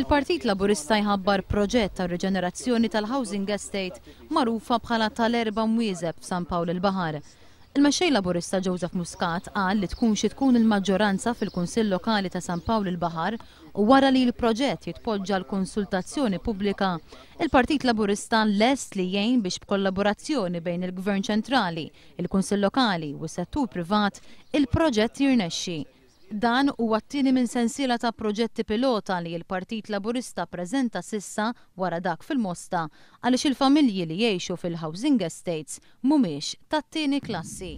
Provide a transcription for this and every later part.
Il-Partit Laburista jħabbar proġett ta' riġenerazzjoni tal-Housing Estate magħrufa bħala tal-Erba' Mwieżeb f'San Pawl il-Baħar. Il-mexxej Laburista Joseph Muscat qal li tkun xi tkun il-maġġoranza fil-Kunsill Lokali ta' San Pawl il-Baħar u wara li l-proġett jitpoġġa l-konsultazzjoni pubblika, il-Partit Laburista lest li jgħin biex b'kollaborazzjoni bejn il-Gvern ċentrali, il-Kunsill Lokali u s-settur privat il-proġett jirnexxi. Dan huwa t-tieni minn sensiela ta' proġetti pilota li l-Partit Laburista preżenta sissa wara dak fil-Mosta għaliex il-familji li jgħixu fil-housing estates mhumiex tat-tieni klassi.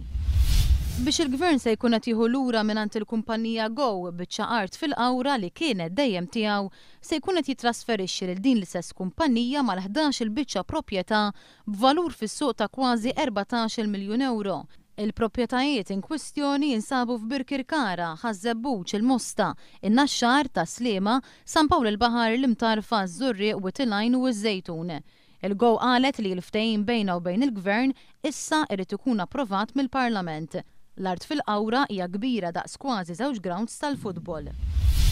Biex il-Gvern se jkun qed jieħu lura mingħand il-kumpanija Go biċċa art fil-qawra li kienet dejjem tiegħu se jkun qed jitrasferixxi lil din l-istess kumpanija mal-11 il-biċċa proprjetà b'valur fis-suq ta' kważi 14 miljun euro. Il-proprjetajiet in kwistjoni jinsabu f'Birkirkara, Ħażebbuġ, il-Mosta, in-Naxxar ta' Sliema, San Pawl il-Baħar, l-Imtarfa, Żurrieq, Witilgħajn u ż-Żejtun. Il-Go qalet li l-ftehim bejnha u bejn il-Gvern issa irid ikun approvat mill-Parlament. L-art fil-qawra hija kbira daqs kważi żewġ grounds tal-futbol.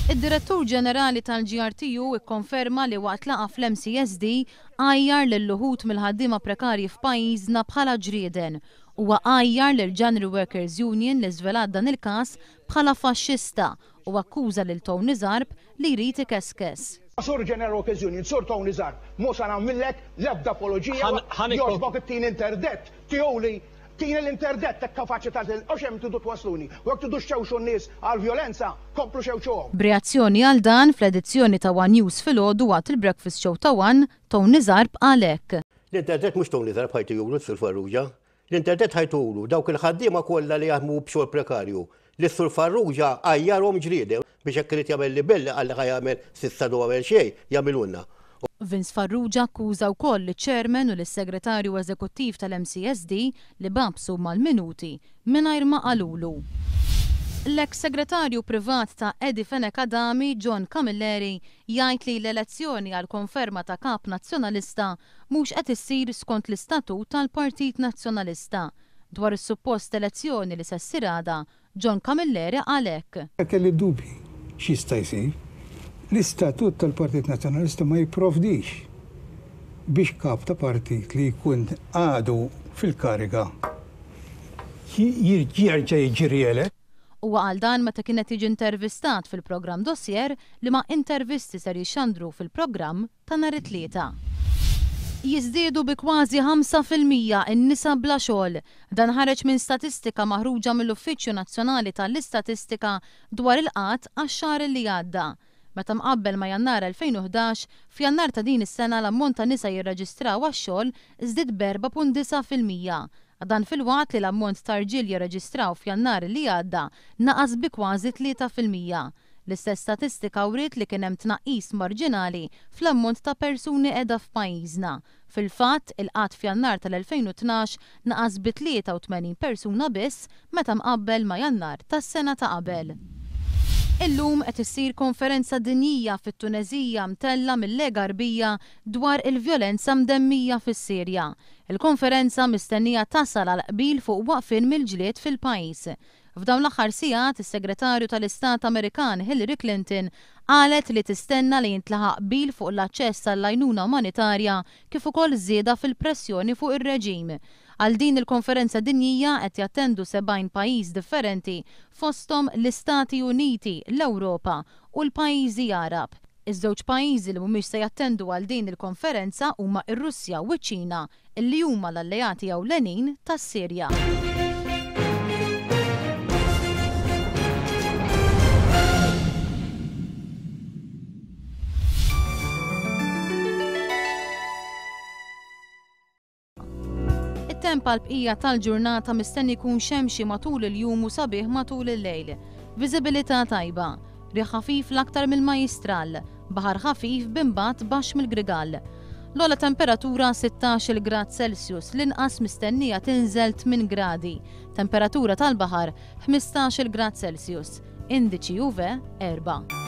Id-Direttur Ġenerali tal-GRTU ikkonferma li waqt laqa fl-MCSD għajjar lill-luħud mill-ħaddiema prekarji f'pajjiżna bħala ġrieden huwa għajjar lill-January Workers Union li żvelat dan il-każ bħala faxxista u akkuża lil Tony Zarb li jrid ikeskes. Sur January Workers Union, Sur Tony Zarb, mhux nagħmilek l-ebda apoloġija jogħġbok it-tin interdett tiegħu li tin l-interdett ta' kapaċità l-oxem tidu twasluni, u għak tidu xewxu n-nies għal-violenza, komplu xewxuhom. B'reazzjoni għal dan fl-edizzjoni ta' One News filgħodu waqt il-breakfast show ta' One, Tony Zarb għalhekk. L-interdett mhux Tony Zarb ħajtu juru s-Sur Farrugia. L-interdett ħajturu dawk il-ħaddiema kollha li jaħdmu b'xogħol prekarju. L-Sur Farrugia għajjarhom ġriedem biex hekk irid jagħmel libella għal ħajjagħmel sissa du għamel xejn jagħmilulna. Vince Farrugia akkuża wkoll liċ-Chairman u lis-Segretarju Eżekuttiv tal-MCSD li babsu mal-minuti mingħajr ma qalulu. L-eks segretarju privat ta' Edi Fenek Adami, John Camilleri, jgħid li l-elezzjoni għal konferma ta' kap nazzjonalista mhux qed issir skont l-istatut tal-Partit Nazzjonalista. Dwar is-suppost elezzjoni li se ssir għada, John Camilleri għalhekk. Kelli dubji x'jista' jsir. L-istatut tal-Partit Nazzjonalista ma jipprovdix biex kap ta' partit li jkun għadu fil-kariga jerġa' jiġri elett. U għal dan meta kienet jiġi intervistat fil-programm Dossier li ma' intervisti ser jixxandru fil-programm ta' nhar it-tlieta. Jiżdiedu bi kważi 5% in-nisa bla xogħol. Dan ħareġ minn statistika maħruġa mill-Uffiċċju Nazzjonali tal-Istatistika dwar il-qatt għax-xahar li għadda. Meta mqabbel ma' Jannar 2011, f'Jannar ta' din is-sena l-ammont ta' nisa jirreġistraw għax-xogħol żdied b'4.9%. Dan fil-waqt li l-ammont ta' irġiel jirreġistraw f'Jannar li għadda naqas bi kważi 3%. L-istess statistika wriet li kien hemm tnaqqis marġinali fl-ammont ta' persuni qiegħda f'pajjiżna. Fil-fatt, il-qatt f'Jannar tal-2012 naqas bi 83 persuna biss meta mqabbel ma' Jannar tas-sena ta' qabel. Illum qed issir konferenza dinjija fit-Tunezija mtella mill-Lega Arbija dwar il-vjolenza mdemmija fis-Sirja. Il-konferenza mistennija tasal għal qbil fuq waqfien mill-ġlied fil-pajjiż. F'dawn l-aħħar sigħat is-Segretarju tal-Istat Amerikan Hillary Clinton qalet li tistenna li jintlaħaq qbil fuq l-aċċess għall-għajnuna umanitarja kif ukoll żieda fil-pressjoni fuq ir-reġim. Għal din il-konferenza dinjija qed jattendu 70 pajjiż differenti fosthom l-Istati Uniti, l-Ewropa u l-pajjiżi Arab. Iż-żewġ pajjiżi li mhumiex se jattendu għal din il-konferenza huma r-Russja u ċ-Ċina illi huma l-alleati ewlenin tas-Sirja. Temp għal-bqija tal-ġurnata mistenni jkun xemxi matul il-jum u sabiħ matul il-lejl. Viżibilità tajba, riħ ħafif l-aktar mill-Majistral, baħar ħafif b'imbagħad baxx mill-Grigal. L-ogħla temperatura 16 grad Celsius, l-inqas mistennija tinżel 8 gradi. Temperatura tal-baħar 15 grad Celsius, indiċi UV 4.